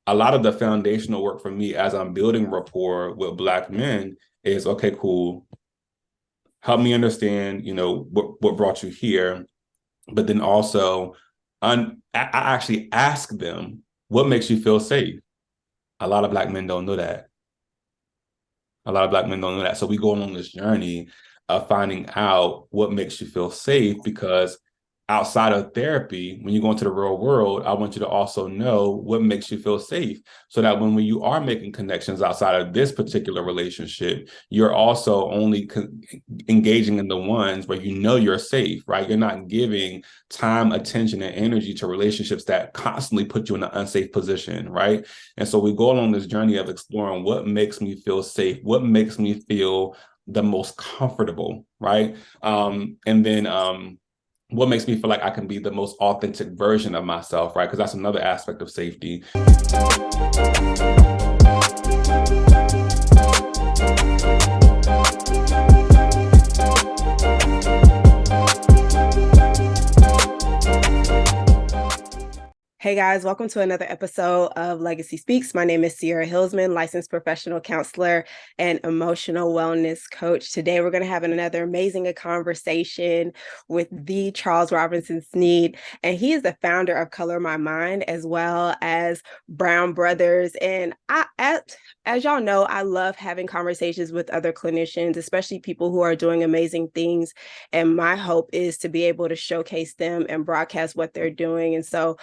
a lot of the foundational work for me as I'm building rapport with Black men is, okay, cool. Help me understand, what brought you here. But then also, I actually ask them, what makes you feel safe? A lot of Black men don't know that. A lot of Black men don't know that. So we go along this journey of finding out what makes you feel safe, because outside of therapy, when you go into the real world, I want you to also know what makes you feel safe, so that when you are making connections outside of this particular relationship, you're also only engaging in the ones where you know you're safe, right? You're not giving time, attention, and energy to relationships that constantly put you in an unsafe position, right? And so we go along this journey of exploring what makes me feel safe, what makes me feel the most comfortable, right? And then what makes me feel like I can be the most authentic version of myself, right? Because that's another aspect of safety. Hey guys, welcome to another episode of Legacy Speaks. My name is Sierra Hillsman, licensed professional counselor and emotional wellness coach. Today, we're going to have another amazing conversation with the Charles Robinson-Snead, and he is the founder of Color My Mind, as well as Brown Brothers. And as y'all know, I love having conversations with other clinicians, especially people who are doing amazing things. And my hope is to be able to showcase them and broadcast what they're doing. And so,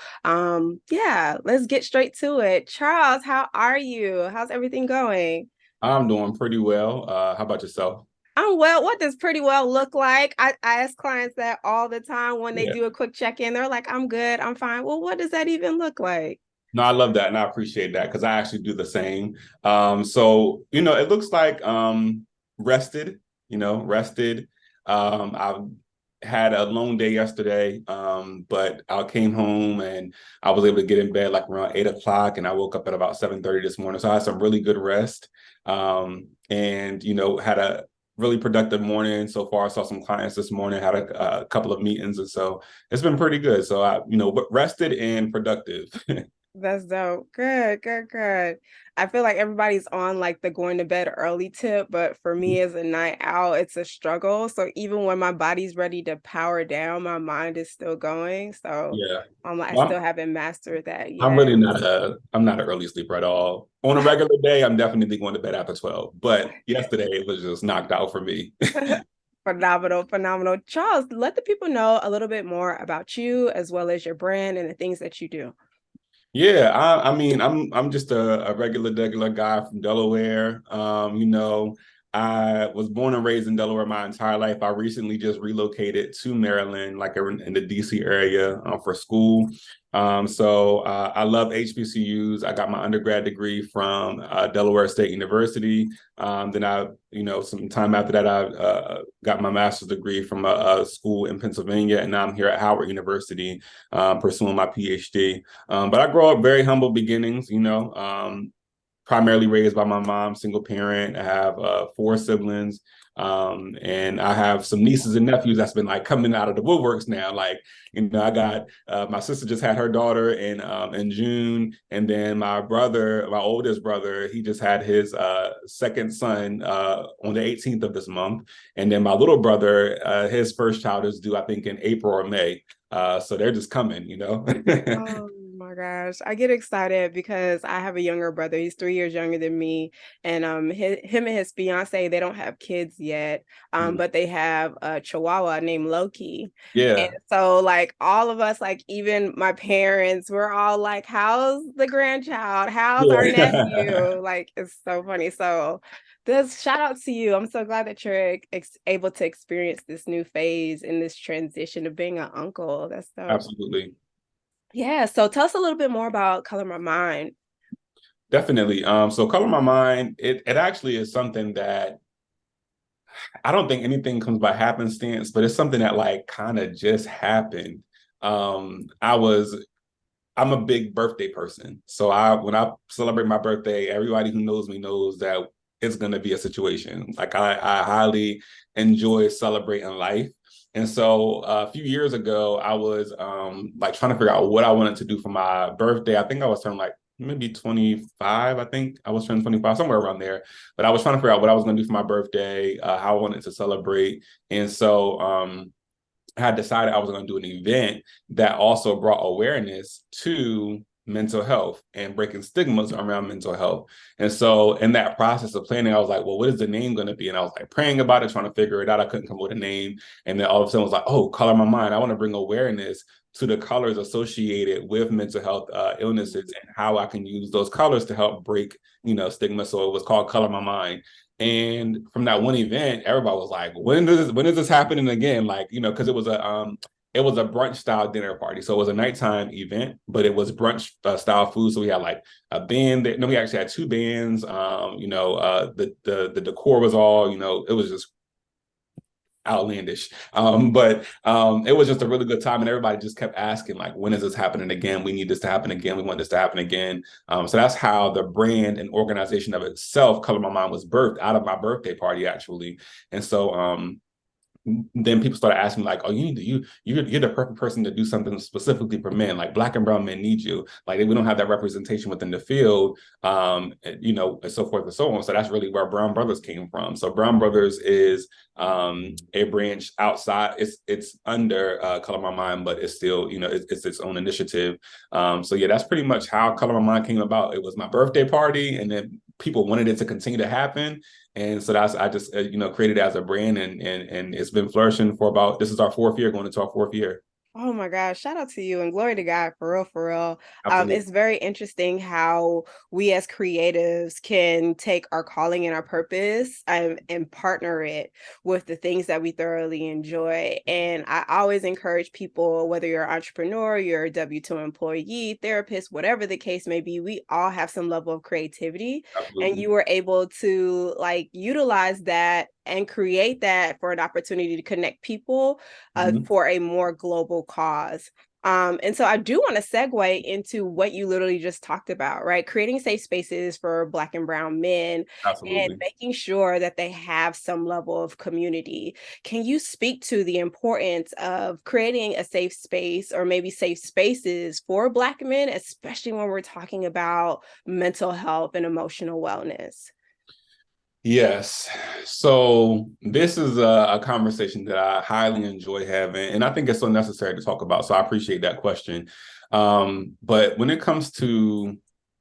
yeah, let's get straight to it. Charles, how are you? How's everything going? I'm doing pretty well. How about yourself? I'm well. What does pretty well look like? I ask clients that all the time when they Yeah. do a quick check-in. They're like, I'm good, I'm fine. Well, what does that even look like? No, I love that, and I appreciate that, because I actually do the same. So it looks like rested. Rested. I had a long day yesterday, but I came home and I was able to get in bed like around 8 o'clock, and I woke up at about 7:30 this morning. So I had some really good rest, and had a really productive morning so far. I saw some clients this morning, had a couple of meetings, and so it's been pretty good. So rested and productive. That's dope. Good, good, good. I feel like everybody's on like the going to bed early tip, but for me as a night owl, it's a struggle. So even when my body's ready to power down, my mind is still going. So Yeah. I Well, still haven't mastered that I'm yet. really I'm not an early sleeper at all. On a regular day, I'm definitely going to bed after 12. But yesterday it was just knocked out for me. Phenomenal, phenomenal. Charles, let the people know a little bit more about you as well as your brand and the things that you do. Yeah, I mean, I'm just a regular guy from Delaware. I was born and raised in Delaware my entire life. I recently just relocated to Maryland, like in the DC area, for school. So I love HBCUs. I got my undergrad degree from Delaware State University. Then some time after that, I got my master's degree from a school in Pennsylvania, and now I'm here at Howard University, pursuing my PhD. But I grew up very humble beginnings, primarily raised by my mom, single parent. I have four siblings. And I have some nieces and nephews that's been like coming out of the woodworks now. Like, I got my sister just had her daughter in June, and then my oldest brother, he just had his second son on the 18th of this month, and then my little brother, his first child is due, I think, in April or May. So they're just coming. Oh my gosh. I get excited because I have a younger brother. He's 3 years younger than me. And him and his fiance, they don't have kids yet. But they have a chihuahua named Loki. And Yeah. so like all of us, like even my parents, we're all like, how's the grandchild? How's our Yeah. nephew? Like it's so funny. So this shout out to you. I'm so glad that you're able to experience this new phase in this transition of being an uncle. That's so Absolutely. yeah. So tell us a little bit more about Color My Mind. Definitely. So Color My Mind, it actually is something that I don't think anything comes by happenstance, but it's something that like kind of just happened. Um, I was I'm a big birthday person. So when I celebrate my birthday, everybody who knows me knows that it's gonna be a situation. Like I highly enjoy celebrating life. And so a few years ago, I was like trying to figure out what I wanted to do for my birthday. I think I was turning like maybe 25, I think. I was turning 25, somewhere around there. But I was trying to figure out what I was going to do for my birthday, how I wanted to celebrate. And so I had decided I was going to do an event that also brought awareness to mental health and breaking stigmas around mental health. And so in that process of planning, I was like, well, what is the name going to be? And I was like praying about it, trying to figure it out. I couldn't come up with a name. And then all of a sudden I was like, oh, Color My Mind. I want to bring awareness to the colors associated with mental health illnesses and how I can use those colors to help break, stigma. So it was called Color My Mind. And from that one event, everybody was like, when is this happening again? Like, because it was a brunch style dinner party. So it was a nighttime event, but it was brunch style food. So we had like a band that, no, we actually had two bands. The decor was all, it was just outlandish. But it was just a really good time. And everybody just kept asking, like, when is this happening again? We need this to happen again. We want this to happen again. So that's how the brand and organization of itself, Color My Mind, was birthed out of my birthday party, actually. And so then people started asking me like, oh, you're the perfect person to do something specifically for men. Like Black and brown men need you. Like we don't have that representation within the field, and so forth and so on. So that's really where Brown Brothers came from. So Brown Brothers is a branch outside. It's under Color My Mind, but it's still, it's its own initiative. So yeah, that's pretty much how Color My Mind came about. It was my birthday party, and then people wanted it to continue to happen. And so I just created it as a brand, and it's been flourishing for this is our 4th year, going into our 4th year. Oh my gosh, shout out to you and glory to God, for real, for real. Absolutely. It's very interesting how we as creatives can take our calling and our purpose and partner it with the things that we thoroughly enjoy. And I always encourage people, whether you're an entrepreneur, you're a W-2 employee, therapist, whatever the case may be, we all have some level of creativity. Absolutely. And you were able to utilize that and create that for an opportunity to connect people for a more global cause. And so I do want to segue into what you literally just talked about, right? Creating safe spaces for Black and brown men. Absolutely. And making sure that they have some level of community. Can you speak to the importance of creating a safe space or maybe safe spaces for Black men, especially when we're talking about mental health and emotional wellness? Yes. So this is a conversation that I highly enjoy having, and I think it's so necessary to talk about. So I appreciate that question. But when it comes to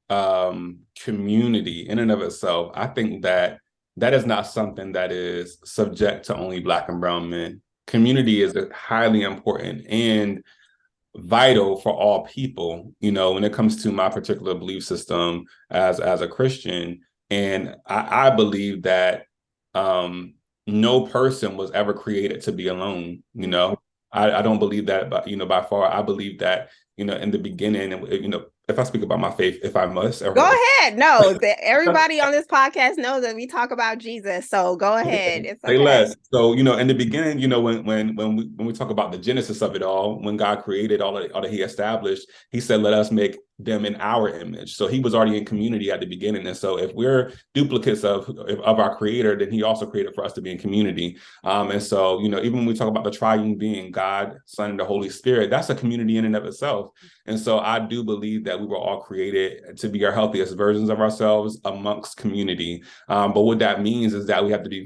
community in and of itself, I think that is not something that is subject to only Black and brown men. Community is highly important and vital for all people, when it comes to my particular belief system as a Christian. And I believe that no person was ever created to be alone. I don't believe that, but by far. I believe that in the beginning, and if I speak about my faith, if I must, go ahead. No, everybody on this podcast knows that we talk about Jesus. So go ahead. It's okay. Say less. So in the beginning, when we talk about the genesis of it all, when God created all that He established, He said, "Let us make them in our image." So He was already in community at the beginning, and so if we're duplicates of our Creator, then He also created for us to be in community. And so even when we talk about the triune being, God, Son, and the Holy Spirit, that's a community in and of itself. And so I do believe that we were all created to be our healthiest versions of ourselves amongst community. But what that means is that we have to be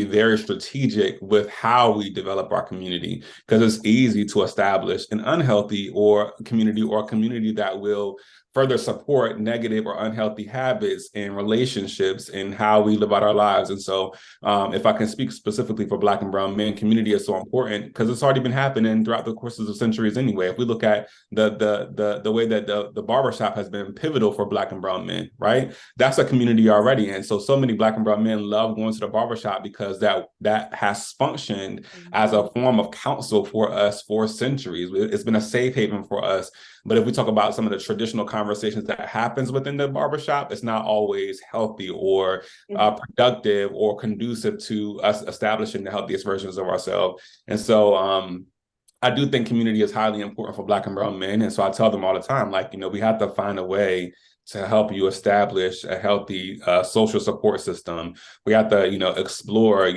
very strategic with how we develop our community, because it's easy to establish an unhealthy or a community that will further support negative or unhealthy habits and relationships and how we live out our lives. And so if I can speak specifically for Black and brown men, community is so important because it's already been happening throughout the courses of centuries anyway. If we look at the way that the barbershop has been pivotal for Black and brown men, right? That's a community already. And so many Black and brown men love going to the barbershop because that has functioned as a form of counsel for us for centuries. It's been a safe haven for us. But if we talk about some of the traditional conversations that happens within the barbershop, it's not always healthy or productive or conducive to us establishing the healthiest versions of ourselves. And so I do think community is highly important for Black and brown men. And so I tell them all the time, we have to find a way to help you establish a healthy social support system. We have to, explore,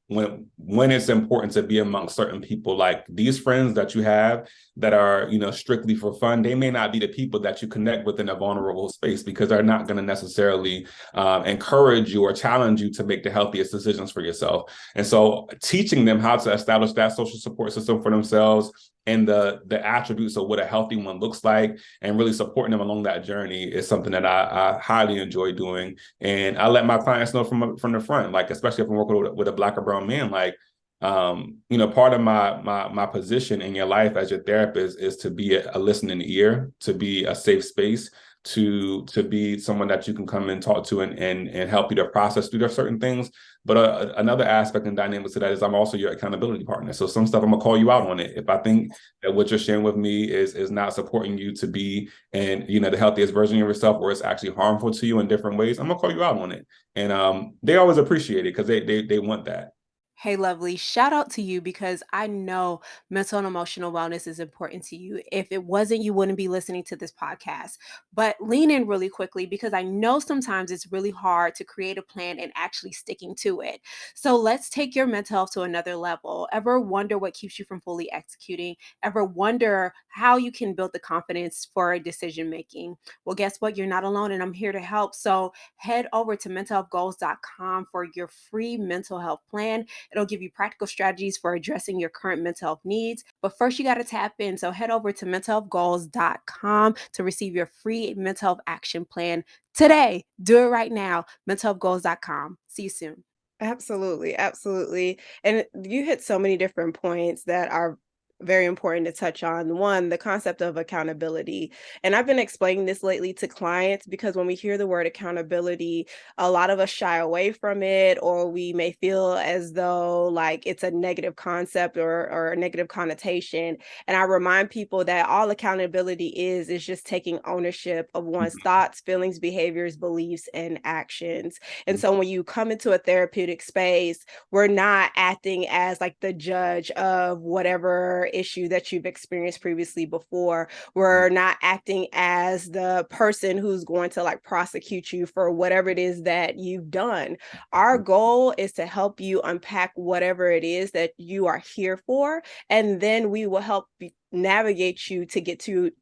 when it's important to be amongst certain people. Like these friends that you have that are, strictly for fun, they may not be the people that you connect with in a vulnerable space, because they're not going to necessarily encourage you or challenge you to make the healthiest decisions for yourself. And so teaching them how to establish that social support system for themselves, and the attributes of what a healthy one looks like, and really supporting them along that journey, is something that I highly enjoy doing. And I let my clients know from the front, like, especially if I'm working with a Black or brown man, like, part of my position in your life as your therapist is to be a listening ear, to be a safe space, to be someone that you can come and talk to and help you to process through certain things. But another aspect and dynamic to that is I'm also your accountability partner. So some stuff I'm gonna call you out on it. If I think that what you're sharing with me is not supporting you to be the healthiest version of yourself, or it's actually harmful to you in different ways, I'm gonna call you out on it. And they always appreciate it, because they want that. Hey, lovely. Shout out to you, because I know mental and emotional wellness is important to you. If it wasn't, you wouldn't be listening to this podcast. But lean in really quickly, because I know sometimes it's really hard to create a plan and actually sticking to it. So let's take your mental health to another level. Ever wonder what keeps you from fully executing? Ever wonder how you can build the confidence for decision making? Well, guess what? You're not alone, and I'm here to help. So head over to mentalhealthgoals.com for your free mental health plan. It'll give you practical strategies for addressing your current mental health needs. But first, you got to tap in. So head over to mentalhealthgoals.com to receive your free mental health action plan today. Do it right now. mentalhealthgoals.com. See you soon. Absolutely. Absolutely. And you hit so many different points that are very important to touch on. One, the concept of accountability. And I've been explaining this lately to clients, because when we hear the word accountability, a lot of us shy away from it, or we may feel as though like it's a negative concept or a negative connotation. And I remind people that all accountability is just taking ownership of one's thoughts, feelings, behaviors, beliefs, and actions. And so when you come into a therapeutic space, we're not acting as like the judge of whatever issue that you've experienced previously before. We're not acting as the person who's going to like prosecute you for whatever it is that you've done. Our goal is to help you unpack whatever it is that you are here for, and then we will help navigate you to get you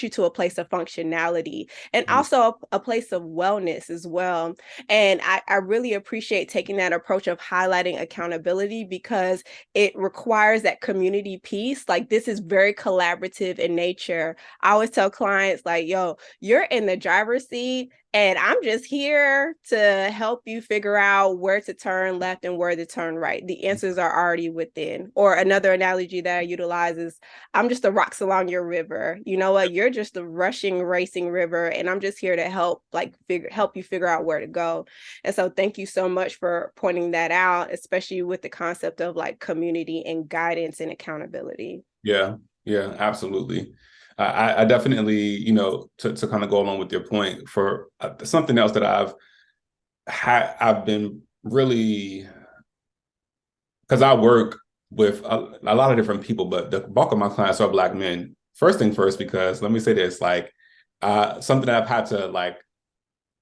to a place of functionality, and also a place of wellness as well. And I really appreciate taking that approach of highlighting accountability, because it requires that community piece. Like, this is very collaborative in nature. I always tell clients, like, yo, you're in the driver's seat, and I'm just here to help you figure out where to turn left and where to turn right. The answers are already within. Or another analogy that I utilize is, I'm just the rocks along your river. You know what? You're just a rushing, racing river, and I'm just here to help you figure out where to go. And so thank you so much for pointing that out, especially with the concept of like community and guidance and accountability. Yeah, absolutely. I definitely, to kind of go along with your point, for something else that I've been really, because I work with a lot of different people, but the bulk of my clients are Black men. First thing first, because let me say this, like, something that I've had to like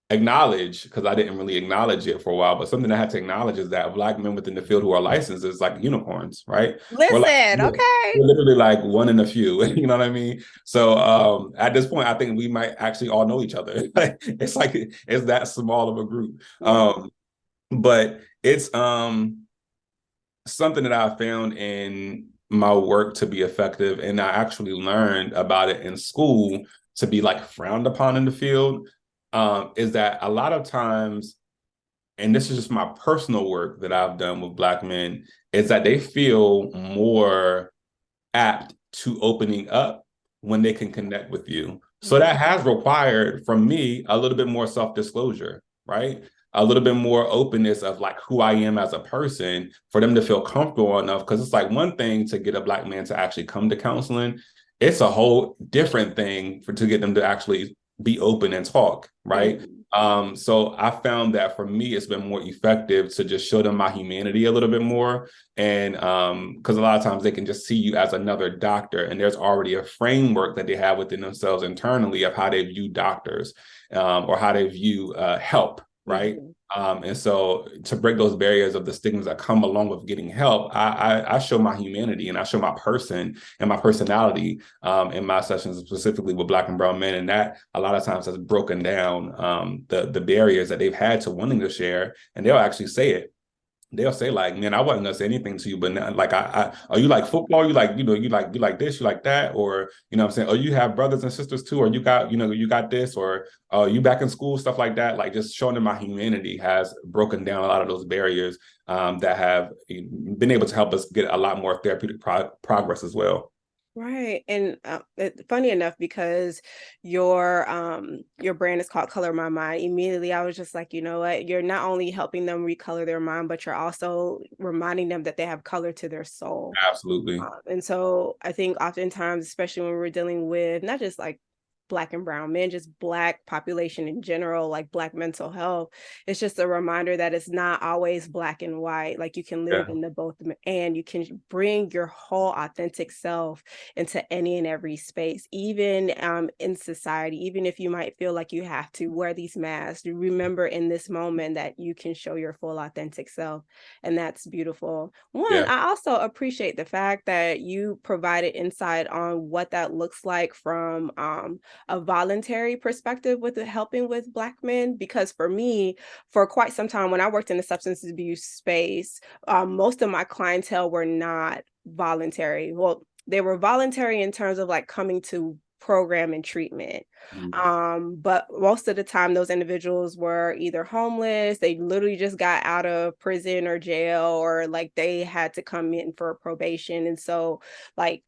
acknowledge, because I didn't really acknowledge it for a while, but something I had to acknowledge is that Black men within the field who are licensed is like unicorns, right? Listen, okay. We're literally like one in a few, you know what I mean? So at this point, I think we might actually all know each other. It's that small of a group. But it's something that I found in my work to be effective, and I actually learned about it in school to be like frowned upon in the field, is that a lot of times, and this is just my personal work that I've done with Black men, is that they feel more apt to opening up when they can connect with you. So that has required from me a little bit more self-disclosure, right? A little bit more openness of like who I am as a person, for them to feel comfortable enough. Because it's like one thing to get a Black man to actually come to counseling. It's a whole different thing to get them to actually be open and talk, right? So I found that for me, it's been more effective to just show them my humanity a little bit more. And because a lot of times they can just see you as another doctor, and there's already a framework that they have within themselves internally of how they view doctors, or how they view help, right? And so to break those barriers of the stigmas that come along with getting help, I show my humanity and I show my person and my personality in my sessions, specifically with Black and brown men. And that a lot of times has broken down the barriers that they've had to wanting to share. And they'll actually say it. They'll say like, man, I wasn't gonna say anything to you, but now, like, are you like football? You like, you like this, you like that, or what I'm saying, oh, you have brothers and sisters too, or you got, you got this, or you back in school, stuff like that. Like, just showing them my humanity has broken down a lot of those barriers that have been able to help us get a lot more therapeutic progress as well. Right. And funny enough, because your brand is called Color My Mind, immediately I was just like, you know what, you're not only helping them recolor their mind, but you're also reminding them that they have color to their soul. Absolutely. And so I think oftentimes, especially when we're dealing with not just like Black and brown men, just Black population in general, like Black mental health, it's just a reminder that it's not always black and white. Like, you can live Yeah. in the both, and you can bring your whole authentic self into any and every space, even in society. Even if you might feel like you have to wear these masks, remember in this moment that you can show your full authentic self, and that's beautiful. One, Yeah. I also appreciate the fact that you provided insight on what that looks like from a voluntary perspective with helping with Black men, because for me, for quite some time when I worked in the substance abuse space, most of my clientele were not voluntary. Well, they were voluntary in terms of like coming to program and treatment. Mhm. But most of the time those individuals were either homeless, they literally just got out of prison or jail, or like they had to come in for probation. And so like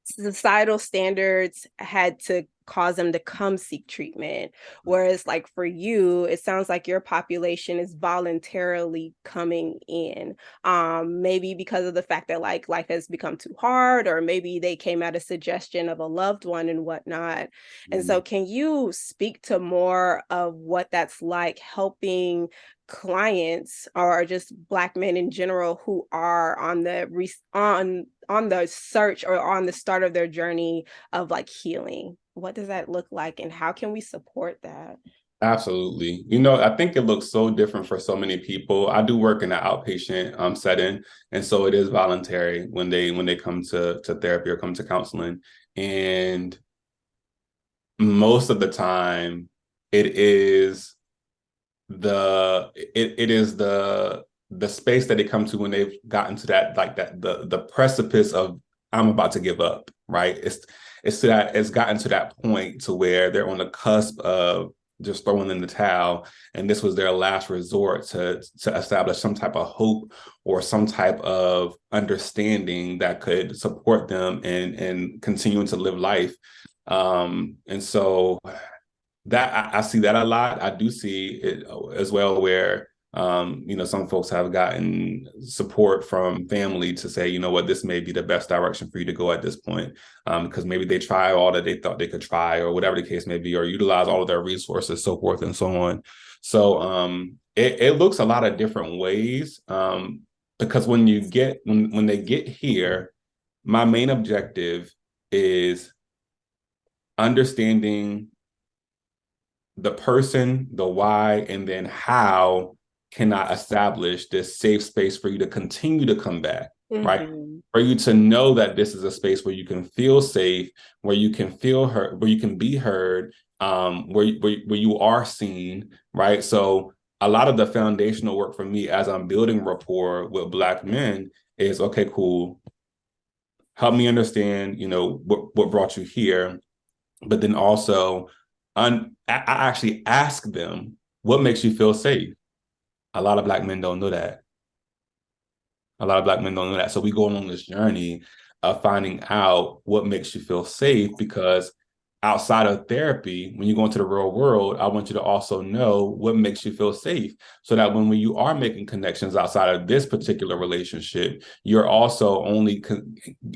societal standards had to cause them to come seek treatment. Whereas like for you, it sounds like your population is voluntarily coming in. Maybe because of the fact that like life has become too hard, or maybe they came at a suggestion of a loved one and whatnot. And so Mhm. can you speak to more of what that's like helping clients, or just Black men in general, who are on on the search or on the start of their journey of like healing? What does that look like, and how can we support that? Absolutely. I think it looks so different for so many people. I do work in an outpatient setting, and so it is voluntary when they come to therapy or come to counseling. And most of the time, it is the space that they come to when they've gotten to that, like that the precipice of, I'm about to give up, right? It's gotten to that point to where they're on the cusp of just throwing in the towel, and this was their last resort to establish some type of hope or some type of understanding that could support them and continuing to live life. And so that I see that a lot. I do see it as well where some folks have gotten support from family to say, what, this may be the best direction for you to go at this point, because maybe they try all that they thought they could try, or whatever the case may be, or utilize all of their resources, so forth and so on. So it looks a lot of different ways, because when they get here, my main objective is understanding the person, the why, and then how can I establish this safe space for you to continue to come back, right? Mhm. For you to know that this is a space where you can feel safe, where you can feel heard, where you can be heard, where you are seen, right? So a lot of the foundational work for me as I'm building rapport with Black men is, okay, cool. Help me understand, what brought you here, but then also I actually ask them, what makes you feel safe? A lot of Black men don't know that. A lot of Black men don't know that. So we go along this journey of finding out what makes you feel safe, because outside of therapy, when you go into the real world, I want you to also know what makes you feel safe, so that when you are making connections outside of this particular relationship, you're also only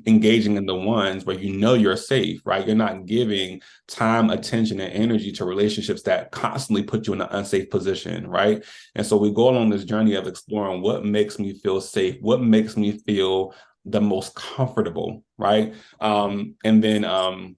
engaging in the ones where you're safe, right? You're not giving time, attention, and energy to relationships that constantly put you in an unsafe position, right? And so we go along this journey of exploring what makes me feel safe, what makes me feel the most comfortable, right? And then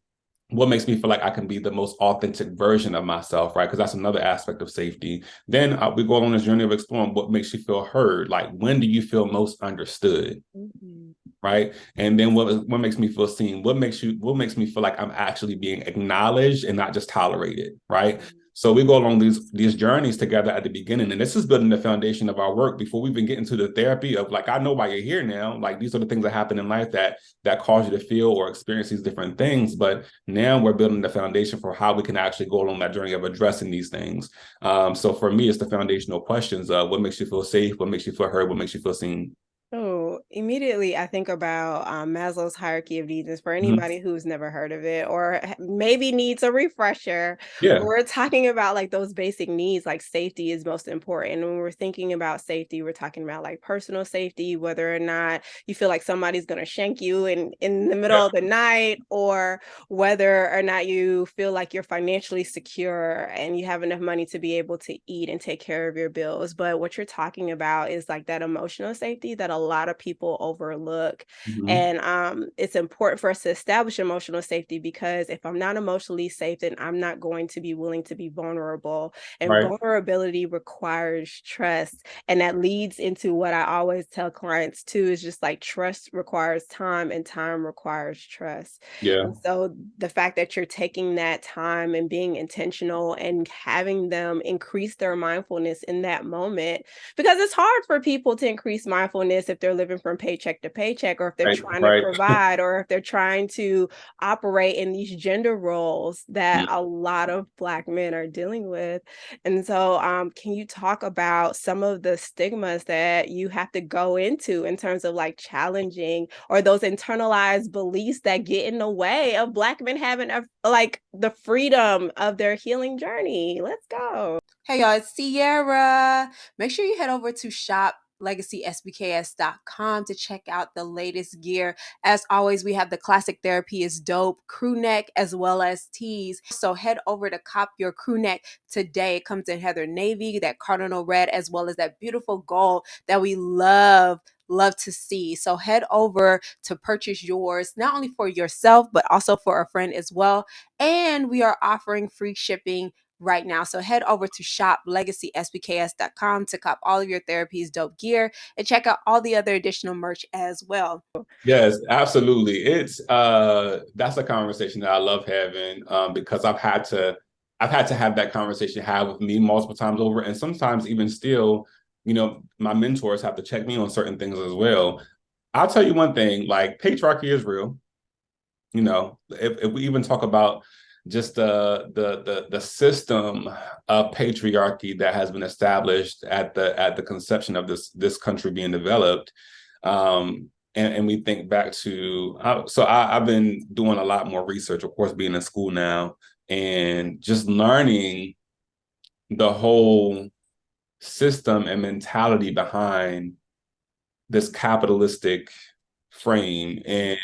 what makes me feel like I can be the most authentic version of myself, right? Because that's another aspect of safety. Then we go on this journey of exploring what makes you feel heard. Like, when do you feel most understood? Mm-hmm. Right. And then what makes me feel seen? What makes me feel like I'm actually being acknowledged and not just tolerated, right? So we go along these journeys together at the beginning, and this is building the foundation of our work before we even get into the therapy of like, I know why you're here now. Like, these are the things that happen in life that cause you to feel or experience these different things. But now we're building the foundation for how we can actually go along that journey of addressing these things. So for me, it's the foundational questions of what makes you feel safe, what makes you feel heard, what makes you feel seen. So immediately I think about Maslow's hierarchy of needs. For Mhm. anybody who's never heard of it or maybe needs a refresher, Yeah. we're talking about like those basic needs, like safety is most important. And when we're thinking about safety, we're talking about like personal safety, whether or not you feel like somebody's going to shank you in the middle of the night, or whether or not you feel like you're financially secure and you have enough money to be able to eat and take care of your bills. But what you're talking about is like that emotional safety that a lot of people overlook. Mhm. And it's important for us to establish emotional safety, because if I'm not emotionally safe, then I'm not going to be willing to be vulnerable. And Right. vulnerability requires trust. And that leads into what I always tell clients too, is just like trust requires time and time requires trust. Yeah. And so the fact that you're taking that time and being intentional and having them increase their mindfulness in that moment, because it's hard for people to increase mindfulness if they're living from paycheck to paycheck, or if they're Right. trying to Right. provide, or if they're trying to operate in these gender roles that a lot of Black men are dealing with. And so, can you talk about some of the stigmas that you have to go into in terms of like challenging, or those internalized beliefs that get in the way of Black men having like the freedom of their healing journey? Let's go. Hey y'all, it's Sierra. Make sure you head over to shoplegacysbks.com to check out the latest gear. As always, we have the classic therapy is dope crew neck as well as tees. So head over to cop your crew neck today. It comes in heather navy, that cardinal red, as well as that beautiful gold that we love to see. So head over to purchase yours, not only for yourself, but also for a friend as well. And we are offering free shipping right now. So head over to shoplegacysbks.com to cop all of your therapy's dope gear and check out all the other additional merch as well. Yes, absolutely. It's that's a conversation that I love having because I've had to have that conversation have with me multiple times over, and sometimes even still, my mentors have to check me on certain things as well. I'll tell you one thing, like patriarchy is real. If we even talk about just the system of patriarchy that has been established at the conception of this country being developed, and we think back to I've been doing a lot more research, of course, being in school now, and just learning the whole system and mentality behind this capitalistic frame, and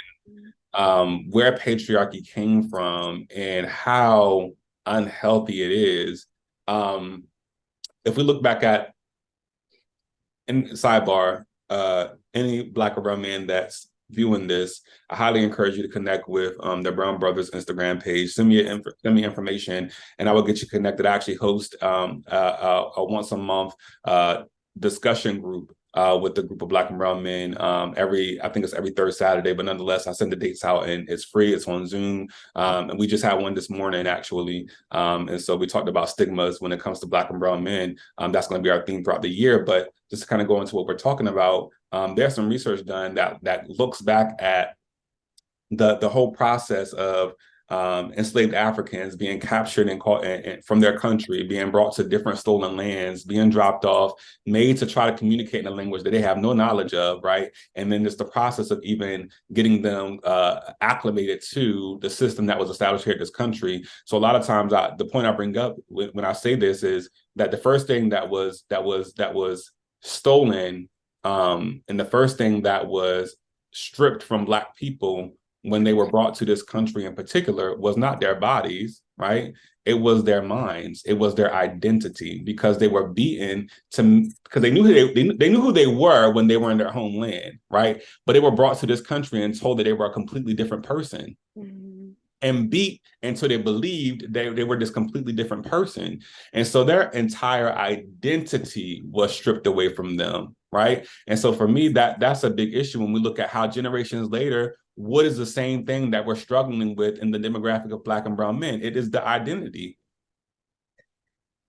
where patriarchy came from and how unhealthy it is. If we look back at, in sidebar, any Black or brown man that's viewing this, I highly encourage you to connect with the Brown Brothers Instagram page. Send me information, and I will get you connected. I actually host a once a month discussion group with the group of Black and brown men. I think it's every third Saturday, but nonetheless, I send the dates out and it's free. It's on Zoom, and we just had one this morning actually. And so we talked about stigmas when it comes to Black and brown men. That's going to be our theme throughout the year. But just to kind of go into what we're talking about, there's some research done that looks back at the whole process of enslaved Africans being captured and caught from their country, being brought to different stolen lands, being dropped off, made to try to communicate in a language that they have no knowledge of, right? And then just the process of even getting them acclimated to the system that was established here in this country. So a lot of times, the point I bring up when I say this is that the first thing that was stolen, and the first thing that was stripped from Black people when they were brought to this country in particular was not their bodies, right? It was their minds. It was their identity, because they were beaten because they knew who they were when they were in their homeland, right? But they were brought to this country and told that they were a completely different person. Mhm. and beat until they believed they were this completely different person. And so their entire identity was stripped away from them, right? And so for me, that's a big issue when we look at how generations later, what is the same thing that we're struggling with in the demographic of Black and brown men? It is the identity.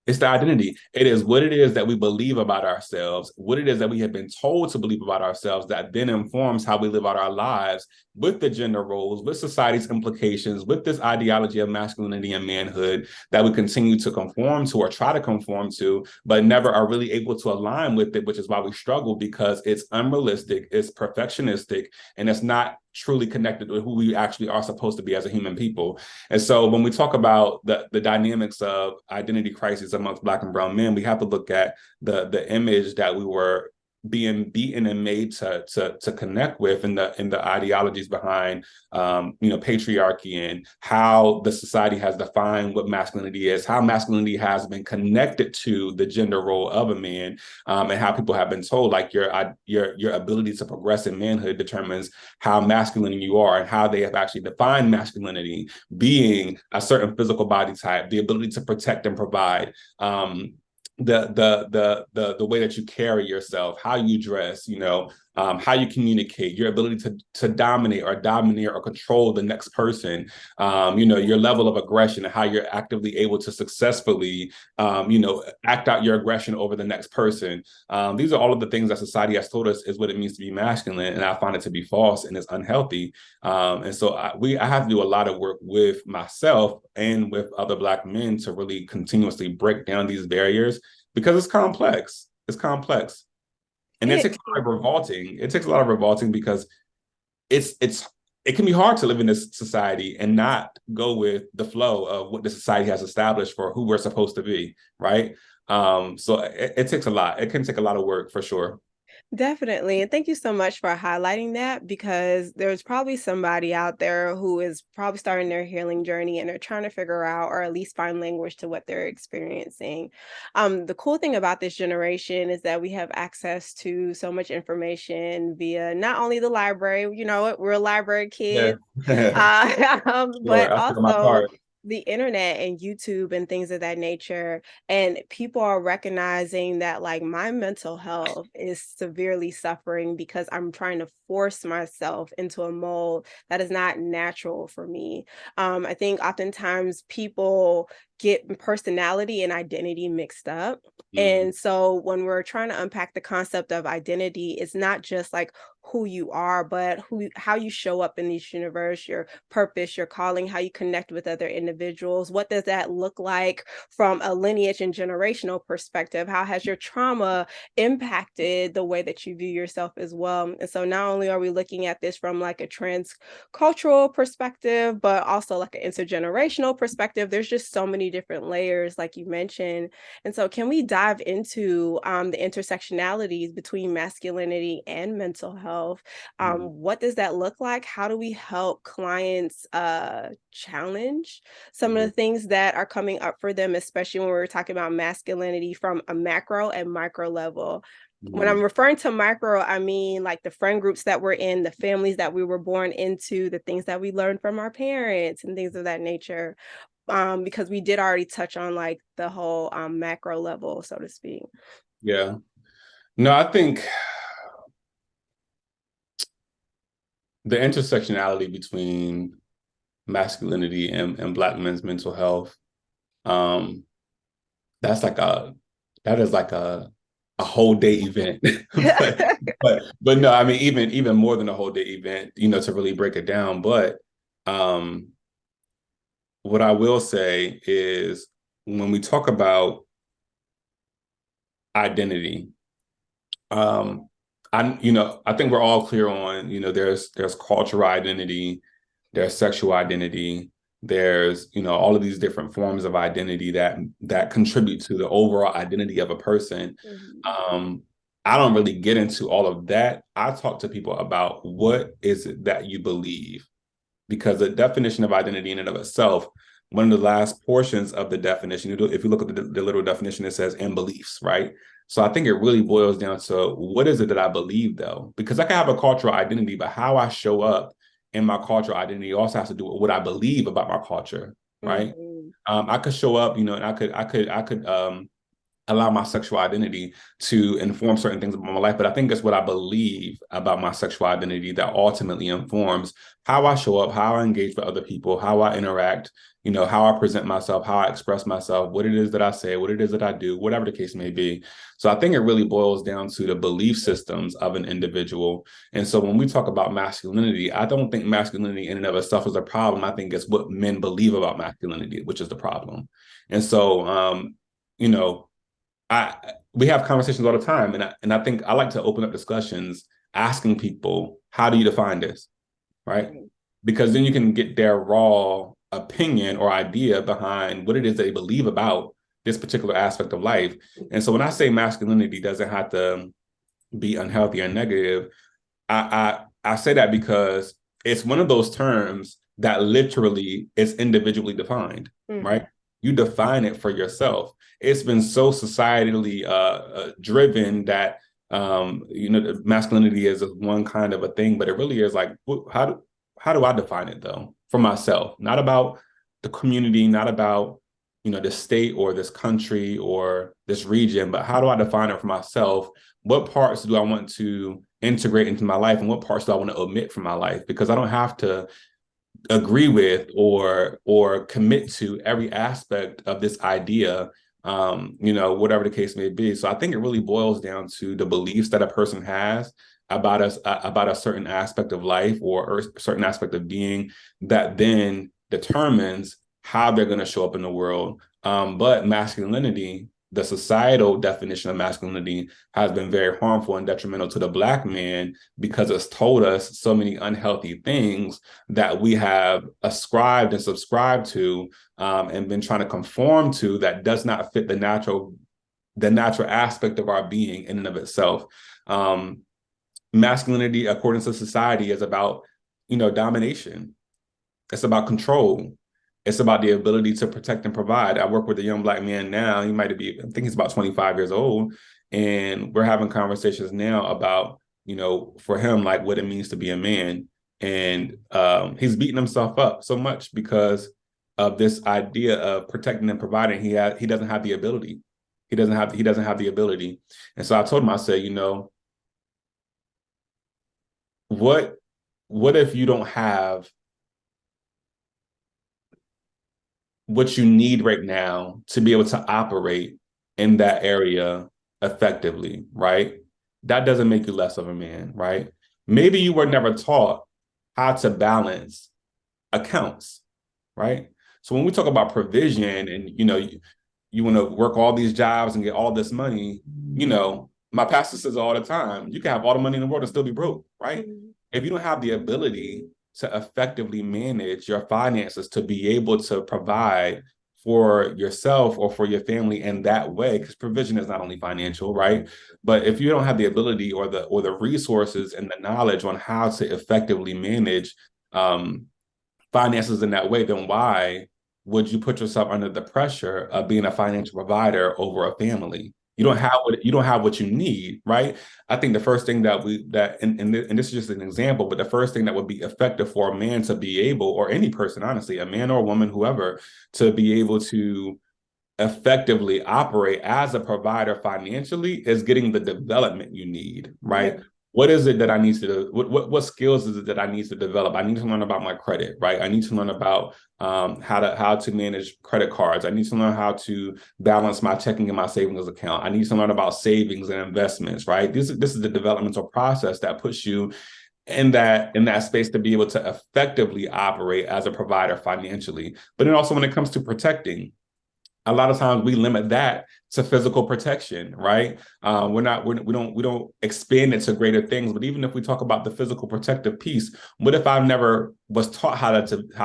It's the identity. It is what it is that we believe about ourselves, what it is that we have been told to believe about ourselves that then informs how we live out our lives with the gender roles, with society's implications, with this ideology of masculinity and manhood that we continue to conform to or try to conform to, but never are really able to align with it, which is why we struggle, because it's unrealistic, it's perfectionistic, and it's not truly connected with who we actually are supposed to be as a human people. And so when we talk about the dynamics of identity crisis amongst Black and brown men, we have to look at the image that we were being beaten and made to connect with, in the ideologies behind patriarchy, and how the society has defined what masculinity is, how masculinity has been connected to the gender role of a man, and how people have been told like your ability to progress in manhood determines how masculine you are, and how they have actually defined masculinity being a certain physical body type, the ability to protect and provide, the way that you carry yourself, how you dress, how you communicate, your ability to dominate or domineer or control the next person, your level of aggression and how you're actively able to successfully, act out your aggression over the next person. These are all of the things that society has told us is what it means to be masculine, and I find it to be false and it's unhealthy. And so I have to do a lot of work with myself and with other Black men to really continuously break down these barriers, because it's complex. It's complex. And it takes a lot of revolting. It takes a lot of revolting because it can be hard to live in this society and not go with the flow of what the society has established for who we're supposed to be, right? So it takes a lot. It can take a lot of work for sure. Definitely. And thank you so much for highlighting that, because there's probably somebody out there who is probably starting their healing journey and they're trying to figure out, or at least find language to what they're experiencing. The cool thing about this generation is that we have access to so much information via not only the library, we're library Yeah. kids, but Sure. I feel my also part. the internet and YouTube and things of that nature. And people are recognizing that, like, my mental health is severely suffering because I'm trying to force myself into a mold that is not natural for me. I think oftentimes people get personality and identity mixed up. Mhm. And so when we're trying to unpack the concept of identity, it's not just like who you are, but how you show up in this universe, your purpose, your calling, how you connect with other individuals. What does that look like from a lineage and generational perspective? How has your trauma impacted the way that you view yourself as well? And so not only are we looking at this from like a transcultural perspective, but also like an intergenerational perspective. There's just so many different layers, like you mentioned. And so can we dive into the intersectionalities between masculinity and mental health? Mhm. What does that look like? How do we help clients challenge some of Mhm. the things that are coming up for them, especially when we're talking about masculinity from a macro and micro level? When I'm Mhm. referring to micro, I mean like the friend groups that we're in, the families that we were born into, the things that we learned from our parents and things of that nature. Because we did already touch on like the whole macro level, so to speak. Yeah. No, I think the intersectionality between masculinity and Black men's mental health, um, that's like that is like a whole day event. but but no, I mean even more than a whole day event, to really break it down. But um what I will say is when we talk about identity, um I think we're all clear on, there's cultural identity, there's sexual identity, there's, all of these different forms of identity that contribute to the overall identity of a person. Mhm. um I don't really get into all of that. I talk to people about what is it that you believe, because the definition of identity in and of itself, one of the last portions of the definition, if you look at the literal definition, it says "and beliefs," right? So I think it really boils down to what is it that I believe, though, because I can have a cultural identity, but how I show up and my cultural identity also has to do with what I believe about my culture, right? Mm-hmm. I could show up, and I could allow my sexual identity to inform certain things about my life. But I think it's what I believe about my sexual identity that ultimately informs how I show up, how I engage with other people, how I interact, how I present myself, how I express myself, what it is that I say, what it is that I do, whatever the case may be. So I think it really boils down to the belief systems of an individual. And so when we talk about masculinity, I don't think masculinity in and of itself is a problem. I think it's what men believe about masculinity, which is the problem. And so, you know, we have conversations all the time, and I think I like to open up discussions asking people, how do you define this, right? Because then you can get their raw opinion or idea behind what it is they believe about this particular aspect of life. And so when I say masculinity doesn't have to be unhealthy or negative, I say that because it's one of those terms that literally is individually defined, right? You define it for yourself. It's been so societally driven that masculinity is one kind of a thing, but it really is like, how do I define it though for myself? Not about the community, not about the state or this country or this region, but how do I define it for myself? What parts do I want to integrate into my life, and what parts do I want to omit from my life? Because I don't have to agree with or commit to every aspect of this idea, whatever the case may be. So I think it really boils down to the beliefs that a person has about us, about a certain aspect of life or a certain aspect of being, that then determines how they're going to show up in the world. But masculinity, the societal definition of masculinity, has been very harmful and detrimental to the Black man because it's told us so many unhealthy things that we have ascribed and subscribed to, and been trying to conform to, that does not fit the natural aspect of our being in and of itself. Masculinity, according to society, is about domination. It's about control. It's about the ability to protect and provide. I work with a young Black man now. He might be, I think he's about 25 years old. And we're having conversations now about, for him, like what it means to be a man. And he's beating himself up so much because of this idea of protecting and providing. He doesn't have the ability. He doesn't have the ability. And so I told him, I said, what if you don't have what you need right now to be able to operate in that area effectively, right? That doesn't make you less of a man, right? Maybe you were never taught how to balance accounts, right? So when we talk about provision and, you want to work all these jobs and get all this money, my pastor says all the time, you can have all the money in the world and still be broke, right? If you don't have the ability to effectively manage your finances, to be able to provide for yourself or for your family in that way, because provision is not only financial, right? But if you don't have the ability or the resources and the knowledge on how to effectively manage finances in that way, then why would you put yourself under the pressure of being a financial provider over a family? You don't have what you need, right? I think the first thing and this is just an example, but the first thing that would be effective for a man to be able, or any person, honestly, a man or a woman, whoever, to be able to effectively operate as a provider financially, is getting the development you need, right? Yeah. What is it that I need to do? What skills is it that I need to develop? I need to learn about my credit, right? I need to learn about how to manage credit cards. I need to learn how to balance my checking and my savings account. I need to learn about savings and investments, right? This is the developmental process that puts you in that space to be able to effectively operate as a provider financially. But then also when it comes to protecting, a lot of times we limit that to physical protection, right? We don't expand it to greater things. But even if we talk about the physical protective piece, what if I never was taught how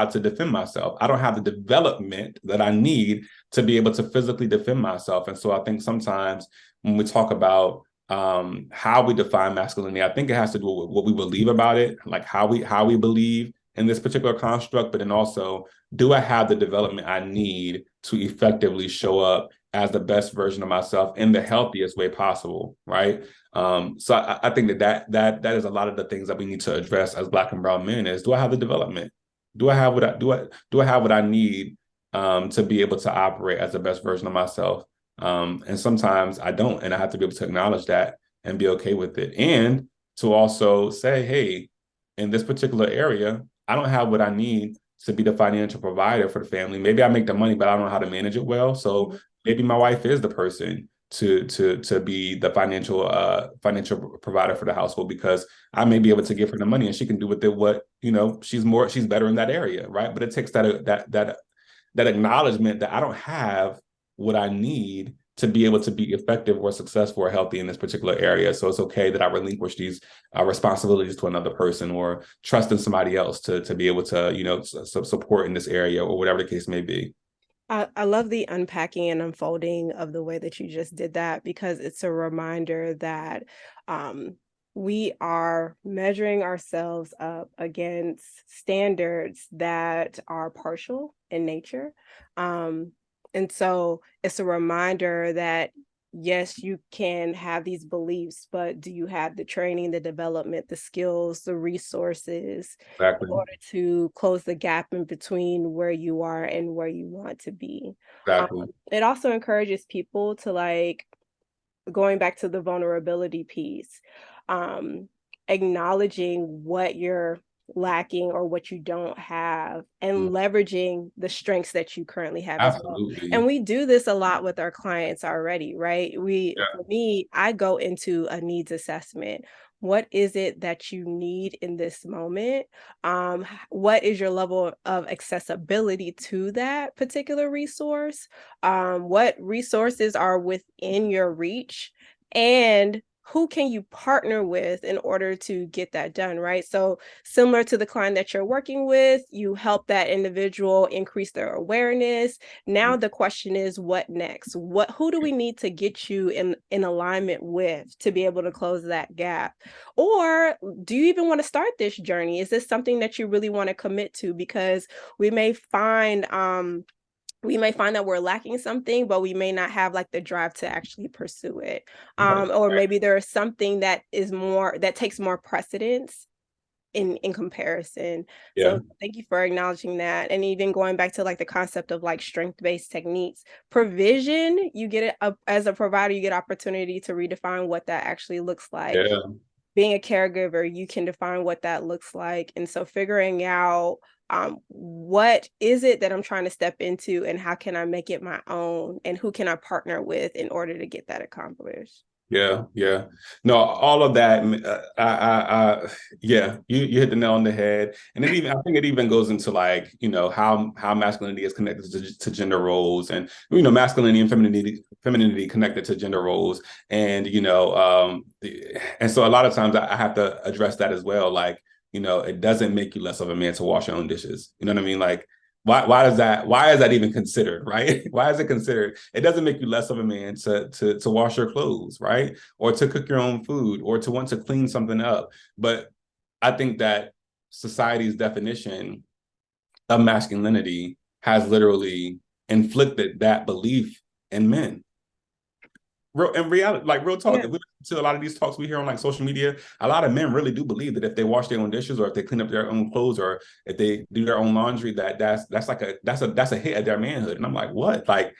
to defend myself? I don't have the development that I need to be able to physically defend myself. And so I think sometimes when we talk about how we define masculinity, I think it has to do with what we believe about it, like how we believe in this particular construct, but then also, do I have the development I need to effectively show up as the best version of myself in the healthiest way possible, right? So I think that is a lot of the things that we need to address as Black and brown men is, do I have the development? Do I have what I have what I need to be able to operate as the best version of myself? And sometimes I don't, and I have to be able to acknowledge that and be okay with it. And to also say, hey, in this particular area, I don't have what I need to be the financial provider for the family. Maybe I make the money, but I don't know how to manage it well. So maybe my wife is the person to be the financial provider for the household, because I may be able to give her the money and she can do with it what, she's better in that area, right? But it takes that acknowledgement that I don't have what I need to be able to be effective or successful or healthy in this particular area. So it's okay that I relinquish these responsibilities to another person, or trust in somebody else to be able to, support in this area, or whatever the case may be. I love the unpacking and unfolding of the way that you just did that, because it's a reminder that we are measuring ourselves up against standards that are partial in nature. And so it's a reminder that, yes, you can have these beliefs, but do you have the training, the development, the skills, the resources Exactly. in order to close the gap in between where you are and where you want to be? Exactly. It also encourages people to, like, going back to the vulnerability piece, um, acknowledging what you're lacking or what you don't have, and leveraging the strengths that you currently have as well. And Absolutely. we do this a lot with our clients already, right? Yeah. For me, I go into a needs assessment. What is it that you need in this moment? What is your level of accessibility to that particular resource? What resources are within your reach? And who can you partner with in order to get that done, right? So similar to the client that you're working with, you help that individual increase their awareness. Now the question is, what next? Who do we need to get you in alignment with to be able to close that gap? Or do you even want to start this journey? Is this something that you really want to commit to? Because we may find that we're lacking something, but we may not have, like, the drive to actually pursue it. Right. Or maybe there is something that takes more precedence in comparison. Yeah. So thank you for acknowledging that. And even going back to, like, the concept of, like, strength-based techniques, provision, you get it as a provider, you get opportunity to redefine what that actually looks like. Yeah. Being a caregiver, you can define what that looks like. And so figuring out, what is it that I'm trying to step into, and how can I make it my own, and who can I partner with in order to get that accomplished? Yeah, yeah. No, all of that. Yeah, you hit the nail on the head. And I think it even goes into, like, how masculinity is connected to gender roles, and masculinity and femininity connected to gender roles, and and so a lot of times I have to address that as well. Like, it doesn't make you less of a man to wash your own dishes. You know what I mean? Like, why is that even considered, right? Why is it considered? It doesn't make you less of a man to wash your clothes, right? Or to cook your own food, or to want to clean something up. But I think that society's definition of masculinity has literally inflicted that belief in men. In reality, like, real talk, Yeah. if we listen to a lot of these talks we hear on, like, social media, a lot of men really do believe that if they wash their own dishes, or if they clean up their own clothes, or if they do their own laundry, that's a hit at their manhood. And I'm like, what? Like,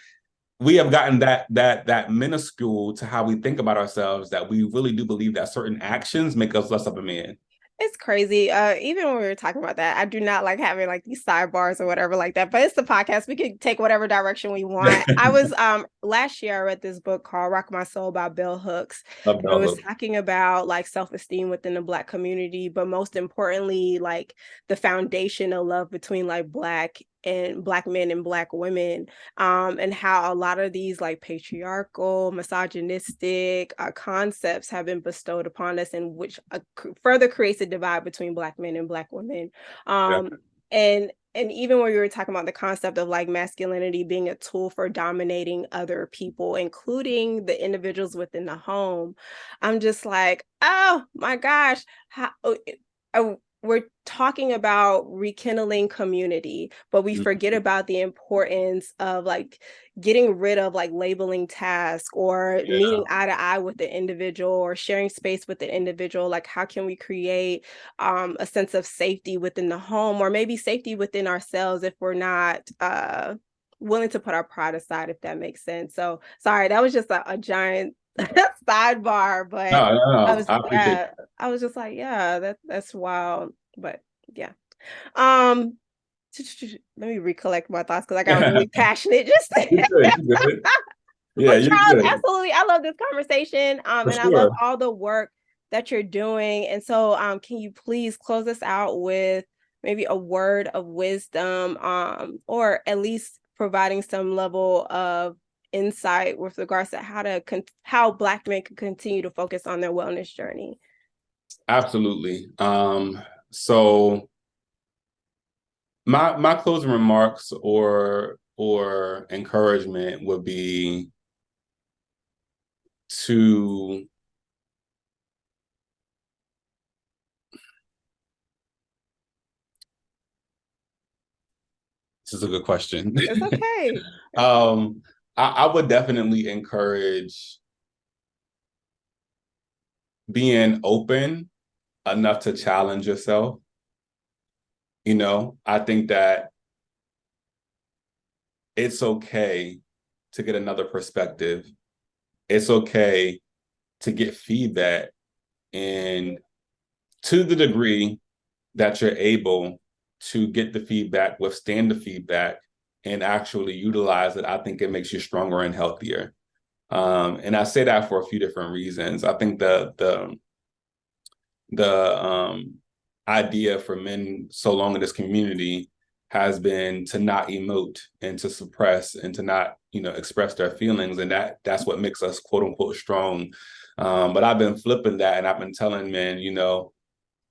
we have gotten that minuscule to how we think about ourselves, that we really do believe that certain actions make us less of a man. It's crazy. Even when we were talking about that, I do not like having, like, these sidebars or whatever like that. But it's the podcast. We can take whatever direction we want. I was last year I read this book called Rock My Soul by Bell Hooks. Love And it bell was hook. talking about, like, self-esteem within the Black community, but most importantly, like, the foundation of love between, like, Black men and Black women, and how a lot of these, like, patriarchal, misogynistic concepts have been bestowed upon us, and which further creates a divide between Black men and Black women. Yeah. Um, and even when we were talking about the concept of, like, masculinity being a tool for dominating other people, including the individuals within the home, I'm just like, oh my gosh, how we're talking about rekindling community, but we forget about the importance of like getting rid of like labeling tasks or Yeah, meeting eye to eye with the individual or sharing space with the individual. Like, how can we create a sense of safety within the home, or maybe safety within ourselves if we're not willing to put our pride aside, if that makes sense. So sorry, that was just a giant sidebar, but no, no, I no. was, I appreciate yeah, I was just like, yeah, that's wild. But yeah. Um, let me recollect my thoughts because I got really it. passionate just You're good. You're good. Yeah, But you're Charles, good. absolutely, I love this conversation. For And I love sure. all the work that you're doing. And so, can you please close us out with maybe a word of wisdom, or at least providing some level of insight with regards to how Black men can continue to focus on their wellness journey? Absolutely. So my closing remarks or encouragement would be to this is a good question. It's okay. um, I would definitely encourage being open enough to challenge yourself. I think that it's okay to get another perspective. It's okay to get feedback. And to the degree that you're able to get the feedback, withstand the feedback, and actually utilize it, I think it makes you stronger and healthier. And I say that for a few different reasons. I think the idea for men so long in this community has been to not emote and to suppress and to not express their feelings, and that's what makes us quote unquote strong. But I've been flipping that, and I've been telling men,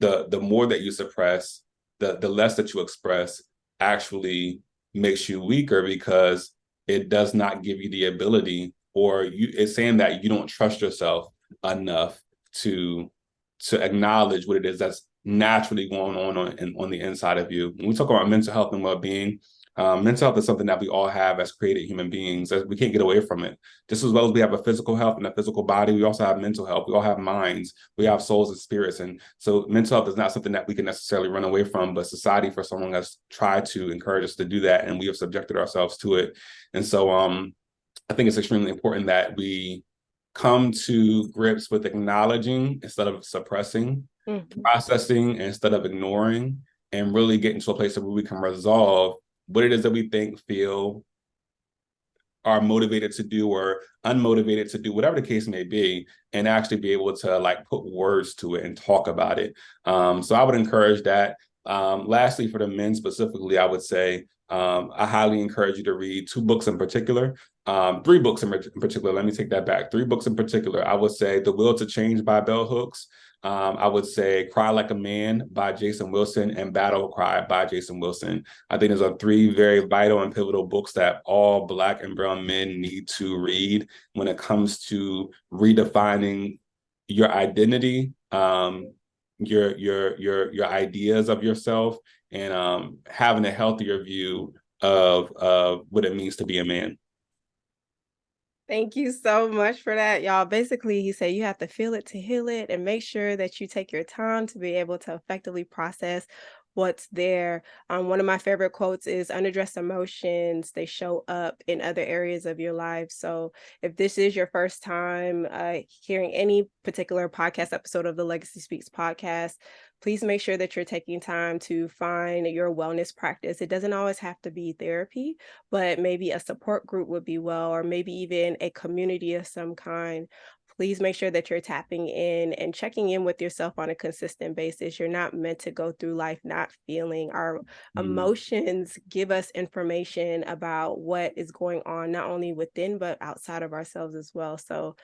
the more that you suppress, the less that you express actually makes you weaker, because it does not give you the ability, or it's saying that you don't trust yourself enough to acknowledge what it is that's naturally going on the inside of you. When we talk about mental health and well-being, mental health is something that we all have as created human beings. We can't get away from it. Just as well as we have a physical health and a physical body, we also have mental health. We all have minds. We have souls and spirits. And so mental health is not something that we can necessarily run away from, but society for so long has tried to encourage us to do that, and we have subjected ourselves to it. And so I think it's extremely important that we come to grips with acknowledging instead of suppressing, Mhm. processing instead of ignoring, and really get into a place where we can resolve what it is that we think, feel, are motivated to do or unmotivated to do, whatever the case may be, and actually be able to like put words to it and talk about it. So I would encourage that. Lastly, for the men specifically, I would say I highly encourage you to read two books in particular. Three books in particular. Let me take that back. Three books in particular. I would say The Will to Change by Bell Hooks. I would say Cry Like a Man by Jason Wilson and Battle Cry by Jason Wilson. I think those are three very vital and pivotal books that all Black and brown men need to read when it comes to redefining your identity, your ideas of yourself, and having a healthier view of what it means to be a man. Thank you so much for that, y'all. Basically, he said you have to feel it to heal it, and make sure that you take your time to be able to effectively process what's there. One of my favorite quotes is unaddressed emotions, they show up in other areas of your life. So if this is your first time hearing any particular podcast episode of the Legacy Speaks podcast, please make sure that you're taking time to find your wellness practice. It doesn't always have to be therapy, but maybe a support group would be well, or maybe even a community of some kind. Please make sure that you're tapping in and checking in with yourself on a consistent basis. You're not meant to go through life not feeling. Our Mm. emotions give us information about what is going on, not only within, but outside of ourselves as well. So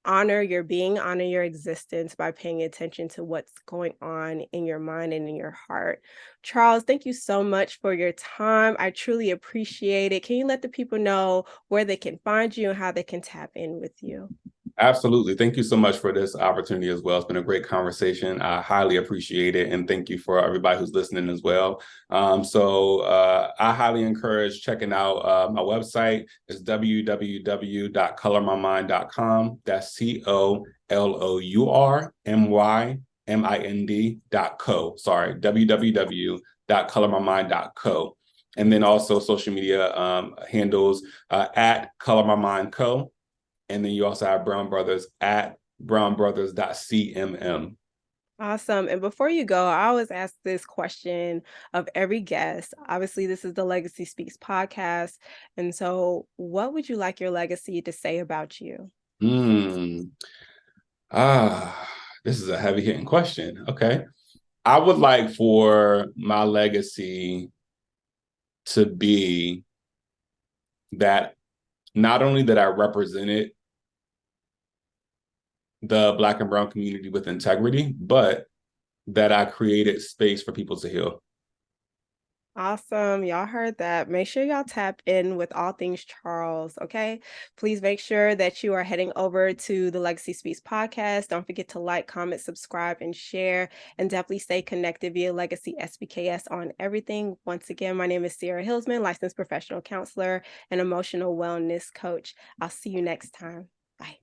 honor your being, honor your existence by paying attention to what's going on in your mind and in your heart. Charles, thank you so much for your time. I truly appreciate it. Can you let the people know where they can find you and how they can tap in with you? Absolutely. Thank you so much for this opportunity as well. It's been a great conversation. I highly appreciate it. And thank you for everybody who's listening as well. I highly encourage checking out my website. It's www.colormymind.com. That's COLOURMYMIND.co. Sorry, www.colormymind.co. And then also social media handles at colormymindco. And then you also have Brown Brothers at brownbrothers.cmm. Awesome. And before you go, I always ask this question of every guest. Obviously, this is the Legacy Speaks podcast. And so, what would you like your legacy to say about you? This is a heavy hitting question. Okay. I would like for my legacy to be that not only that I represented the Black and Brown community with integrity, but that I created space for people to heal. Awesome. Y'all heard that. Make sure y'all tap in with all things Charles, okay? Please make sure that you are heading over to the Legacy Speaks podcast. Don't forget to like, comment, subscribe, and share. And definitely stay connected via Legacy SBKS on everything. Once again, my name is Sierra Hillsman, licensed professional counselor and emotional wellness coach. I'll see you next time. Bye.